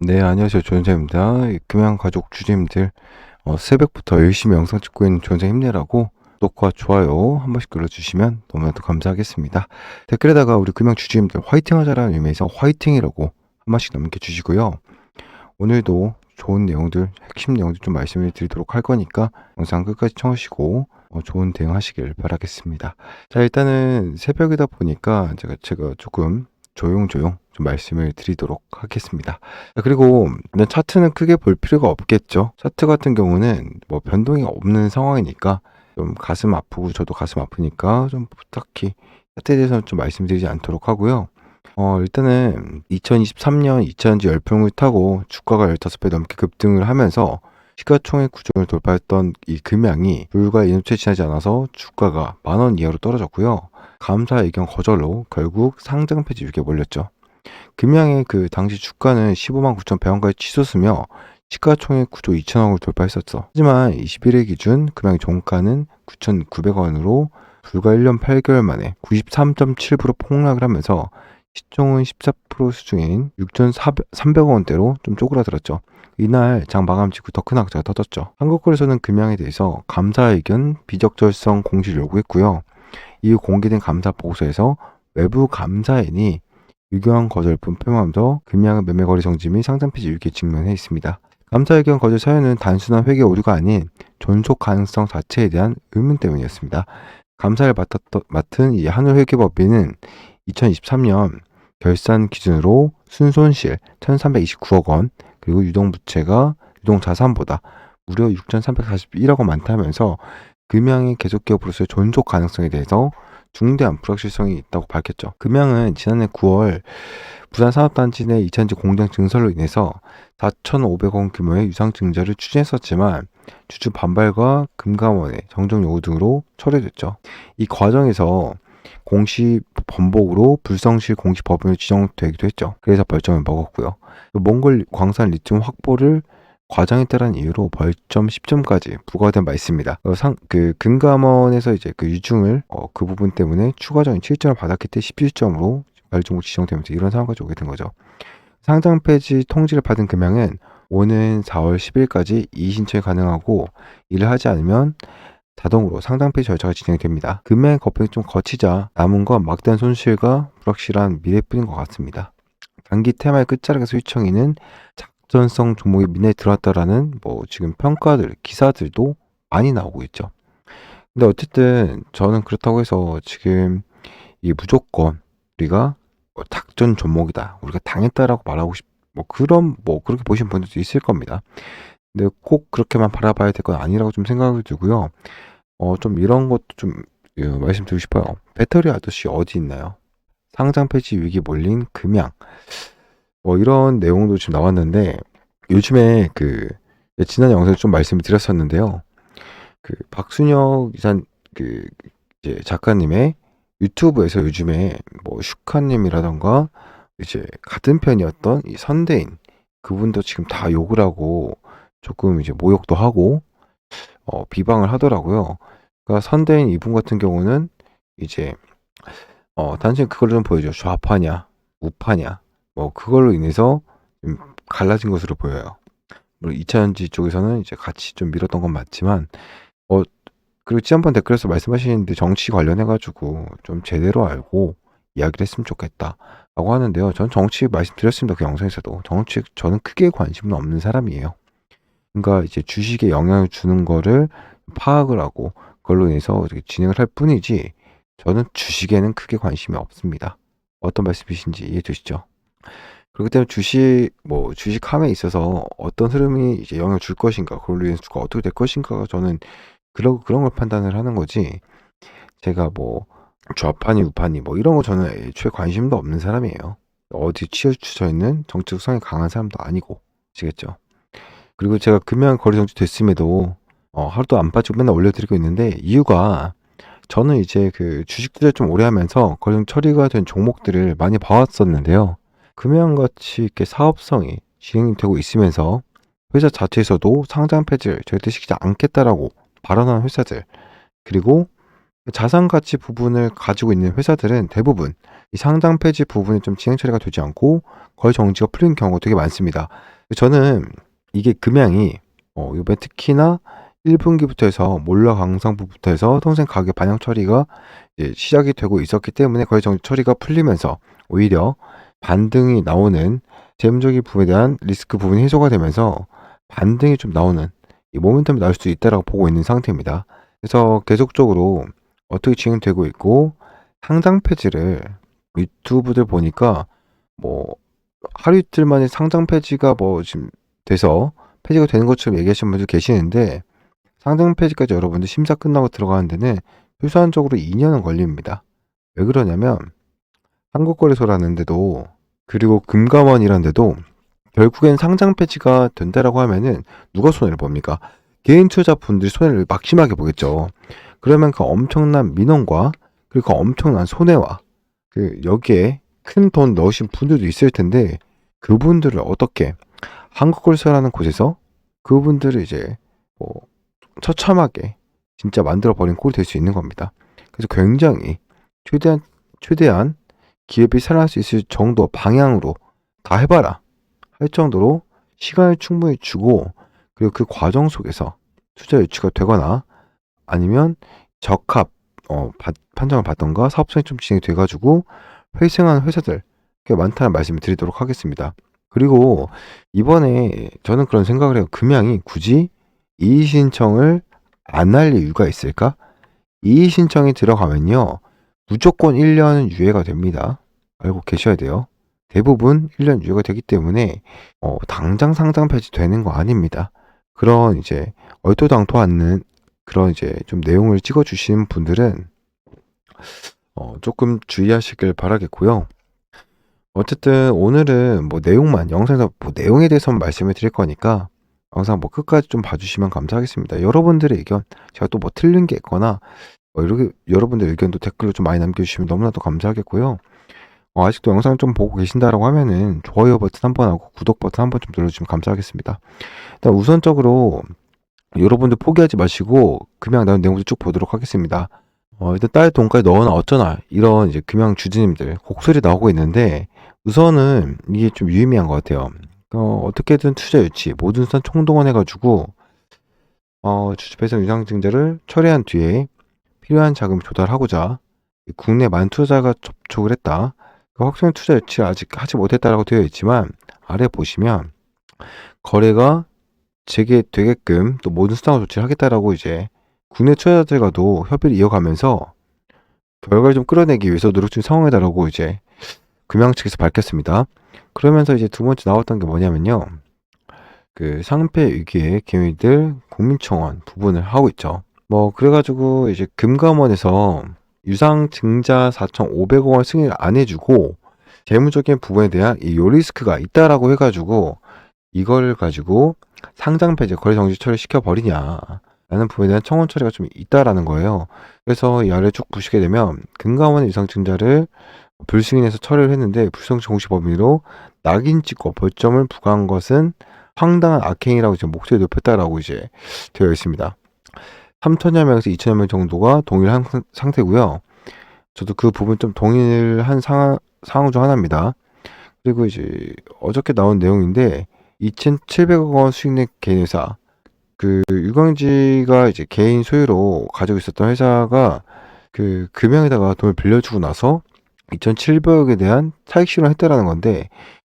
네, 안녕하세요. 조현재입니다. 금양 가족 주주님들, 새벽부터 열심히 영상 찍고 있는 조현재 힘내라고 구독과 좋아요 한 번씩 눌러주시면 너무나도 감사하겠습니다. 댓글에다가 우리 금양 주주님들 화이팅 하자라는 의미에서 화이팅이라고 한 번씩 남겨주시고요. 오늘도 좋은 내용들, 핵심 내용들 좀 말씀을 드리도록 할 거니까 영상 끝까지 청하시고 좋은 대응하시길 바라겠습니다. 자, 일단은 새벽이다 보니까 제가 조금 조용조용 좀 말씀을 드리도록 하겠습니다. 자, 그리고 일단 차트는 크게 볼 필요가 없겠죠. 차트 같은 경우는 뭐 변동이 없는 상황이니까 좀 가슴 아프고 저도 가슴 아프니까 좀 딱히 차트에 대해서는 좀 말씀드리지 않도록 하고요. 일단은 2023년 2차전지 열풍을 타고 주가가 15배 넘게 급등을 하면서 시가총액 구조를 돌파했던 이 금양이 불과 2년째 지나지 않아서 주가가 10,000원 이하로 떨어졌고요. 감사 의견 거절로 결국 상장 폐지 위기에 몰렸죠. 금양의 그 당시 주가는 159,000 100원까지 치솟으며 시가총액 9조 2천억을 돌파했었어. 하지만 21일 기준 금양의 종가는 9,900원으로 불과 1년 8개월 만에 93.7% 폭락을 하면서 시총은 14% 수준인 6,300원대로 좀 쪼그라들었죠. 이날 장 마감 직후 더 큰 악재가 터졌죠. 한국거래소는 금양에 대해서 감사 의견 비적절성 공시를 요구했고요. 이후 공개된 감사 보고서에서 외부 감사인이 유효한 거절 분표하면서 금양의 매매 거래 정지 및 상장 폐지 위기에 직면해 있습니다. 감사 의견 거절 사유는 단순한 회계 오류가 아닌 존속 가능성 자체에 대한 의문 때문이었습니다. 감사를 맡은 이 한울회계법인은 2023년 결산 기준으로 순손실 1,329억 원, 그리고 유동부채가 유동자산보다 무려 6,341억 원 많다면서 금양의 계속 기업으로서의 존속 가능성에 대해서 중대한 불확실성이 있다고 밝혔죠. 금양은 지난해 9월 부산산업단지 내 2차전지 공장 증설로 인해서 4,500원 규모의 유상증자를 추진했었지만 주주 반발과 금감원의 정정 요구 등으로 철회됐죠. 이 과정에서 공시 번복으로 불성실 공시 법인으로 지정되기도 했죠. 그래서 벌점을 먹었고요. 몽골 광산 리튬 확보를 과장했다는 이유로 벌점 10점까지 부과된 바 있습니다. 금감원에서 이제 그 유증을 그 부분 때문에 추가적인 7점을 받았기 때문에 17점으로 발종국 지정되면서 이런 상황까지 오게 된 거죠. 상장 폐지 통지를 받은 금양은 오는 4월 10일까지 이의신청이 가능하고 이를 하지 않으면 자동으로 상장 폐지 절차가 진행됩니다. 금양의 거품이 좀 거치자 남은 건 막대한 손실과 불확실한 미래뿐인 것 같습니다. 단기 테마의 끝자락에서 휘청이는 작전성 종목이 민에 들어왔다라는 뭐 지금 평가들, 기사들도 많이 나오고 있죠. 근데 어쨌든 저는 그렇다고 해서 지금 이 무조건 우리가 작전 종목이다, 우리가 당했다라고 말하고 그렇게 보시는 분들도 있을 겁니다. 근데 꼭 그렇게만 바라봐야 될 건 아니라고 좀 생각이 들고요. 좀 이런 것도 좀 말씀드리고 싶어요. 배터리 아저씨 어디 있나요? 상장 폐지 위기 몰린 금양. 이런 내용도 지금 나왔는데 요즘에 지난 영상에 좀 말씀을 드렸었는데요. 박순혁 이산 이제 작가님의 유튜브에서 요즘에 뭐 슈카님이라던가 이제 같은 편이었던 이 선대인 그분도 지금 다 욕을 하고 조금 이제 모욕도 하고 비방을 하더라고요. 그러니까 선대인 이분 같은 경우는 이제 단순히 그걸 좀 보여줘. 좌파냐, 우파냐, 뭐 그걸로 인해서 좀 갈라진 것으로 보여요. 물론 2차전지 쪽에서는 이제 같이 좀 밀었던 건 맞지만, 그리고 지난번 댓글에서 말씀하시는데 정치 관련해가지고 좀 제대로 알고 이야기를 했으면 좋겠다라고 하는데요. 저는 정치 말씀드렸습니다. 그 영상에서도. 정치 저는 크게 관심은 없는 사람이에요. 그러니까 이제 주식에 영향을 주는 거를 파악을 하고 그걸로 인해서 진행을 할 뿐이지 저는 주식에는 크게 관심이 없습니다. 어떤 말씀이신지 이해해 주시죠? 그렇기 때문에 주식함에 있어서 어떤 흐름이 이제 영향을 줄 것인가, 그걸로 인해서 주가 어떻게 될 것인가가 저는 그런 걸 판단을 하는 거지, 제가 뭐 좌파니 우파니 뭐 이런 거 저는 애초에 관심도 없는 사람이에요. 어디 치우쳐 있는 정치적 성이 강한 사람도 아니고, 아시겠죠? 그리고 제가 금연 거래 정지 됐음에도 하루도 안 빠지고 맨날 올려드리고 있는데, 이유가 저는 이제 그 주식 투자를 좀 오래 하면서 거래 정지 처리가 된 종목들을 많이 봐왔었는데요. 금연같이 이렇게 사업성이 진행되고 있으면서 회사 자체에서도 상장 폐지를 절대 시키지 않겠다라고 발언한 회사들, 그리고 자산 가치 부분을 가지고 있는 회사들은 대부분 이 상장 폐지 부분이 좀 진행 처리가 되지 않고 거의 정지가 풀린 경우가 되게 많습니다. 저는 이게 금양이 요번에 특히나 1분기부터 해서 몰라 강상부부터 해서 통생 가격 반영 처리가 이제 시작이 되고 있었기 때문에 거의 정지 처리가 풀리면서 오히려 반등이 나오는 재무적인 부분에 대한 리스크 부분이 해소가 되면서 반등이 좀 나오는 이 모멘텀이 나올 수 있다라고 보고 있는 상태입니다. 그래서 계속적으로 어떻게 진행되고 있고 상장 폐지를 유튜브들 보니까 뭐 하루 이틀 만에 상장 폐지가 뭐 지금 돼서 폐지가 되는 것처럼 얘기하시는 분들 계시는데 상장 폐지까지 여러분들 심사 끝나고 들어가는 데는 최소한적으로 2년은 걸립니다. 왜 그러냐면 한국거래소라는 데도 그리고 금감원이라는 데도 결국엔 상장 폐지가 된다라고 하면은 누가 손해를 봅니까? 개인 투자자분들이 손해를 막심하게 보겠죠. 그러면 그 엄청난 민원과 그리고 그 엄청난 손해와 그 여기에 큰 돈 넣으신 분들도 있을 텐데 그분들을 어떻게 한국거래소라는 곳에서 그분들을 이제 뭐 처참하게 진짜 만들어 버린 꼴이 될 수 있는 겁니다. 그래서 굉장히 최대한 기업이 살아날 수 있을 정도 방향으로 다 해봐라 할 정도로 시간을 충분히 주고 그리고 그 과정 속에서 투자 유치가 되거나 아니면 적합 판정을 받던가 사업성이 좀 진행이 돼가지고 회생하는 회사들 꽤 많다는 말씀을 드리도록 하겠습니다. 그리고 이번에 저는 그런 생각을 해요. 금양이 굳이 이의 신청을 안 할 이유가 있을까? 이의 신청이 들어가면요 무조건 1년 유예가 됩니다. 알고 계셔야 돼요. 대부분 1년 유예가 되기 때문에 당장 상장 폐지되는 거 아닙니다. 그런 이제 얼토당토 않는 그런 이제 좀 내용을 찍어 주시는 분들은 조금 주의하시길 바라겠고요. 어쨌든 오늘은 뭐 내용만 영상에서 뭐 내용에 대해서만 말씀을 드릴 거니까 영상 뭐 끝까지 좀 봐주시면 감사하겠습니다. 여러분들의 의견 제가 또 뭐 틀린 게 있거나 이렇게 여러분들의 의견도 댓글로 좀 많이 남겨주시면 너무나도 감사하겠고요. 아직도 영상 좀 보고 계신다라고 하면은 좋아요 버튼 한번 하고 구독 버튼 한번 좀 눌러주시면 감사하겠습니다. 일단 우선적으로 여러분들 포기하지 마시고 금양 나온 내용들 쭉 보도록 하겠습니다. 일단 딸 돈까지 넣어나 어쩌나 이런 이제 금양 주주님들 곡소리 나오고 있는데 우선은 이게 좀 유의미한 것 같아요. 어떻게든 투자 유치 모든 수단 총동원해가지고 주주 배당 유상증자를 처리한 뒤에 필요한 자금을 조달하고자 국내 만 투자자가 접촉을 했다. 확정 투자 유치를 아직 하지 못했다라고 되어 있지만 아래 보시면 거래가 재개되게끔 또 모든 수단을 조치를 하겠다라고 이제 국내 투자자들과도 협의를 이어가면서 결과를 좀 끌어내기 위해서 노력 중 상황이다라고 이제 금양 측에서 밝혔습니다. 그러면서 이제 두 번째 나왔던 게 뭐냐면요. 그 상폐 위기의 개미들 국민청원 부분을 하고 있죠. 뭐 그래가지고 이제 금감원에서 유상증자 4,500억 원 승인을 안 해주고 재무적인 부분에 대한 이 요리스크가 있다라고 해가지고 이걸 가지고 상장 폐지 거래 정지 처리 시켜버리냐 라는 부분에 대한 청원 처리가 좀 있다라는 거예요. 그래서 이 아래 쭉 보시게 되면 금감원의 유상증자를 불승인해서 처리를 했는데 불성시 공시 범위로 낙인 찍고 벌점을 부과한 것은 황당한 악행이라고 이제 목소리 높였다라고 이제 되어 있습니다. 3천여 명에서 2천여 명 정도가 동일한 상태고요. 저도 그 부분 좀 동일한 상황 중 하나입니다. 그리고 이제 어저께 나온 내용인데 2,700억 원 수익 낸 개인 회사 그 유광지가 이제 개인 소유로 가지고 있었던 회사가 그 금형에다가 돈을 빌려주고 나서 2,700억에 대한 차익 실현을 했다라는 건데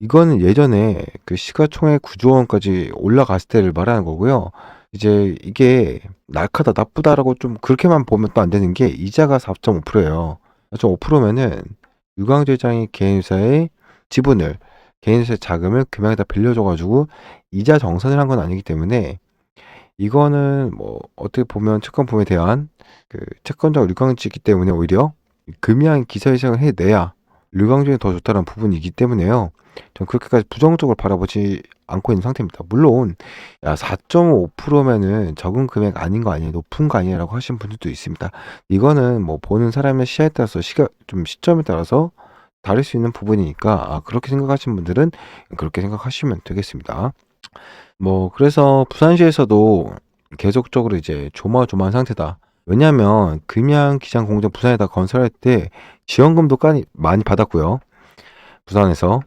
이거는 예전에 그 시가총액 9조 원까지 올라갔을 때를 말하는 거고요. 이제 이게 날카다 나쁘다라고 좀 그렇게만 보면 또 안 되는 게 이자가 4.5%예요. 4.5%면은 유광재 회장이 개인 회사의 지분을 개인 회사의 자금을 금양에다 빌려줘가지고 이자 정산을 한 건 아니기 때문에 이거는 뭐 어떻게 보면 채권 부분에 대한 그 채권자가 류광지이기 때문에 오히려 금양 기사의 시장을 해내야 류광주에 더 좋다는 부분이기 때문에요. 전 그렇게까지 부정적으로 바라보지 않고 있는 상태입니다. 물론 4.5%면은 적은 금액 아닌 거 아니에요, 높은 거 아니에요라고 하시는 분들도 있습니다. 이거는 뭐 보는 사람의 시야에 따라서 시점에 따라서 다를 수 있는 부분이니까 그렇게 생각하시는 분들은 그렇게 생각하시면 되겠습니다. 뭐 그래서 부산시에서도 계속적으로 이제 조마조마한 상태다. 왜냐하면 금양기장공장 부산에다 건설할 때 지원금도 많이 받았고요. 부산에서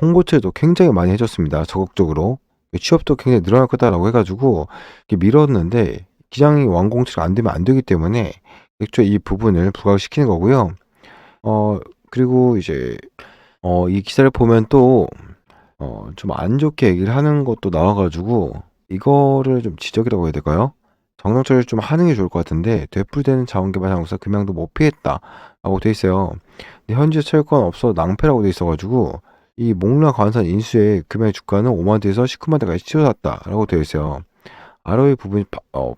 홍보체도 굉장히 많이 해줬습니다. 적극적으로. 취업도 굉장히 늘어날 거다라고 해가지고 이렇게 미뤘는데 기장이 완공치가 안 되면 안 되기 때문에 애초에 이 부분을 부각시키는 거고요. 그리고 이제 이 기사를 보면 또 좀 안 좋게 얘기를 하는 것도 나와가지고 이거를 좀 지적이라고 해야 될까요? 정상 처리를 좀 하는 게 좋을 것 같은데 되풀이되는 자원개발상공사 금양도 못 피했다라고 돼 있어요. 근데 현재 철권 없어 낭패라고 돼 있어가지고 이 몽라 관산 인수의 금양 주가는 5만 대에서 19만 대까지 치솟았다라고 되어 있어요. ROE 부분이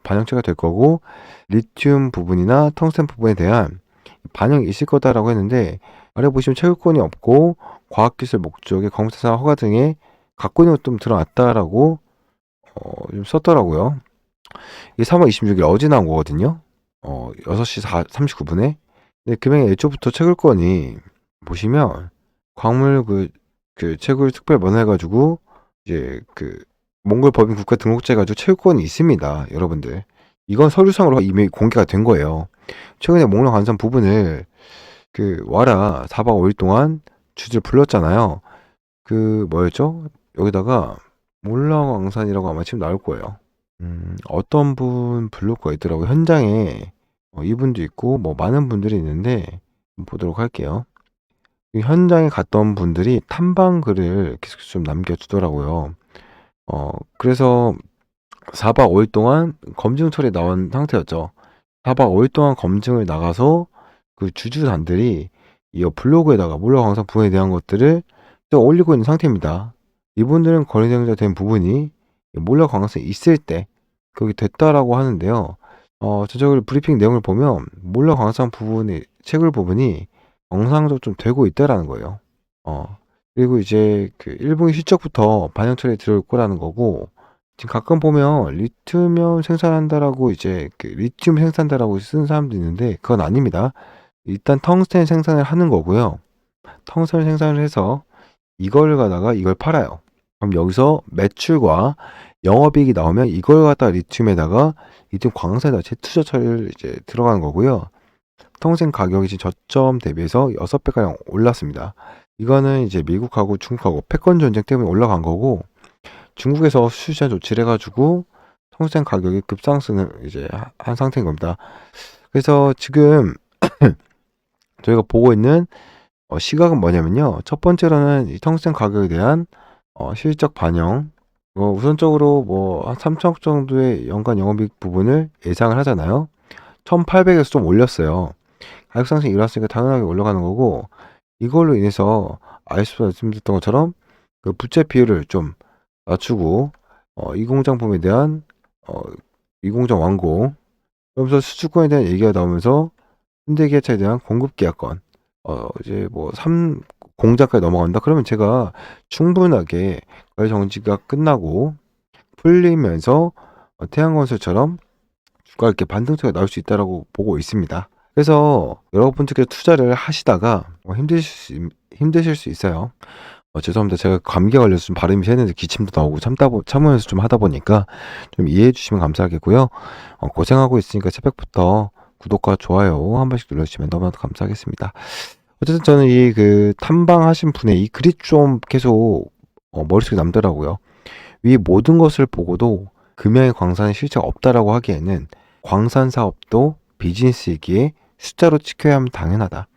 반영체가 될 거고 리튬 부분이나 텅스텐 부분에 대한 반영이 있을 거다라고 했는데 아래 보시면 채굴권이 없고 과학기술 목적의 검사사 허가 등에 갖고 있는 것도 좀 드러났다라고 좀 썼더라고요. 이게 3월 26일 어제 나온 거거든요. 6시 39분에. 근데 금액 애초부터 채굴권이 보시면 광물 그 채굴 특별 면허해가지고 이제 그 몽골 법인 국가 등록제 가지고 채굴권이 있습니다, 여러분들. 이건 서류상으로 이미 공개가 된 거예요. 최근에 몽라 관산 부분을 와라 4박 5일 동안 주지를 불렀잖아요. 뭐였죠? 여기다가 몰라광산이라고 아마 지금 나올 거예요. 어떤 분 부를 거 있더라고요. 현장에 이분도 있고 뭐 많은 분들이 있는데 보도록 할게요. 현장에 갔던 분들이 탐방 글을 계속 좀 남겨주더라고요. 그래서 4박 5일 동안 검증 처리에 나온 상태였죠. 4박 5일 동안 검증을 나가서 그 주주단들이 이 블로그에다가 몰라광산 부분에 대한 것들을 또 올리고 있는 상태입니다. 이분들은 거래대상자 된 부분이 몰라광산이 있을 때 그게 됐다라고 하는데요. 전적으로 브리핑 내용을 보면 몰라광산 부분이 채굴 부분이 정상적으로 좀 되고 있다라는 거예요. 그리고 이제 그 1분기 실적부터 반영 처리에 들어올 거라는 거고 지금 가끔 보면 리튬 생산한다라고 이제 리튬 생산한다라고 쓰는 사람도 있는데 그건 아닙니다. 일단 텅스텐 생산을 하는 거고요. 텅스텐 생산을 해서 이걸 갖다가 이걸 팔아요. 그럼 여기서 매출과 영업이익이 나오면 이걸 갖다가 리튬에다가 리튬 광산에다 재투자 처리를 이제 들어가는 거고요. 텅스텐 가격이 지금 저점 대비해서 6배가량 올랐습니다. 이거는 이제 미국하고 중국하고 패권 전쟁 때문에 올라간 거고 중국에서 수주자 조치를 해가지고 텅스텐 가격이 급상승을 이제 한 상태인 겁니다. 그래서 지금 저희가 보고 있는 시각은 뭐냐면요. 첫 번째로는 이 텅스텐 가격에 대한 실적 반영. 우선적으로 뭐 한 3천억 정도의 연간 영업이익 부분을 예상을 하잖아요. 1,800에서 좀 올렸어요. 가격 상승이 일어났으니까 당연하게 올라가는 거고 이걸로 인해서 아이스도 말씀드렸던 것처럼 그 부채 비율을 좀 낮추고 이 공장 부분에 대한 이 공장 완공 그러면서 수주권에 대한 얘기가 나오면서 현대기아차에 대한 공급 계약권 이제 뭐 3공장까지 넘어간다 그러면 제가 충분하게 거래 정지가 끝나고 풀리면서 태양건설처럼 주가 이렇게 반등세가 나올 수 있다라고 보고 있습니다. 그래서 여러분들께서 투자를 하시다가 힘드실 수 있어요. 죄송합니다. 제가 감기가 걸려서 좀 발음이 새는데 기침도 나오고 참으면서 좀 하다 보니까 좀 이해해 주시면 감사하겠고요. 고생하고 있으니까 새벽부터 구독과 좋아요 한 번씩 눌러주시면 너무나도 감사하겠습니다. 어쨌든 저는 이 탐방하신 분의 이 글이 좀 계속 머릿속에 남더라고요. 위 모든 것을 보고도 금양의 광산에 실체가 없다라고 하기에는 광산 사업도 비즈니스이기에 숫자로 지켜야 하면 당연하다.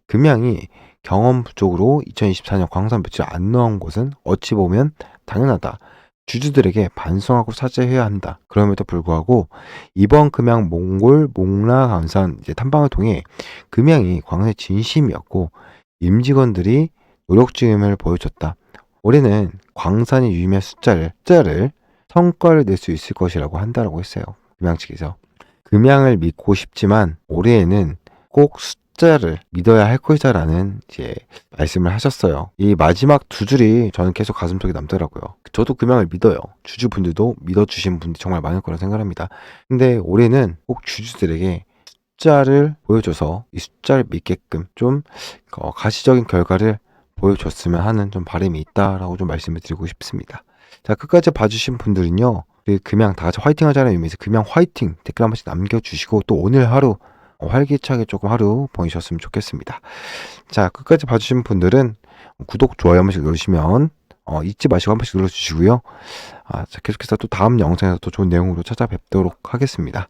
금양이 경험 부족으로 2024년 광산 매출 안 나온 것은 어찌 보면 당연하다. 주주들에게 반성하고 사죄해야 한다. 그럼에도 불구하고 이번 금양 몽골 몽라 광산 탐방을 통해 금양이 광산의 진심이었고 임직원들이 노력중임을 보여줬다. 올해는 광산이 유의미한 숫자를 성과를 낼 수 있을 것이라고 한다라고 했어요. 금양 측에서. 금양을 믿고 싶지만 올해에는 꼭 숫자를 믿어야 할 것이다라는 이제 말씀을 하셨어요. 이 마지막 두 줄이 저는 계속 가슴속에 남더라고요. 저도 금양을 믿어요. 주주분들도 믿어주신 분들이 정말 많을 거라 생각합니다. 근데 올해는 꼭 주주들에게 숫자를 보여줘서 이 숫자를 믿게끔 좀 가시적인 결과를 보여줬으면 하는 좀 바람이 있다라고 좀 말씀을 드리고 싶습니다. 자, 끝까지 봐주신 분들은요. 우리 금양 다 같이 화이팅 하자는 의미에서 금양 화이팅 댓글 한 번씩 남겨주시고 또 오늘 하루 활기차게 조금 하루 보내셨으면 좋겠습니다. 자, 끝까지 봐주신 분들은 구독, 좋아요 한 번씩 누르시면 잊지 마시고 한 번씩 눌러주시고요. 자, 계속해서 또 다음 영상에서 또 좋은 내용으로 찾아뵙도록 하겠습니다.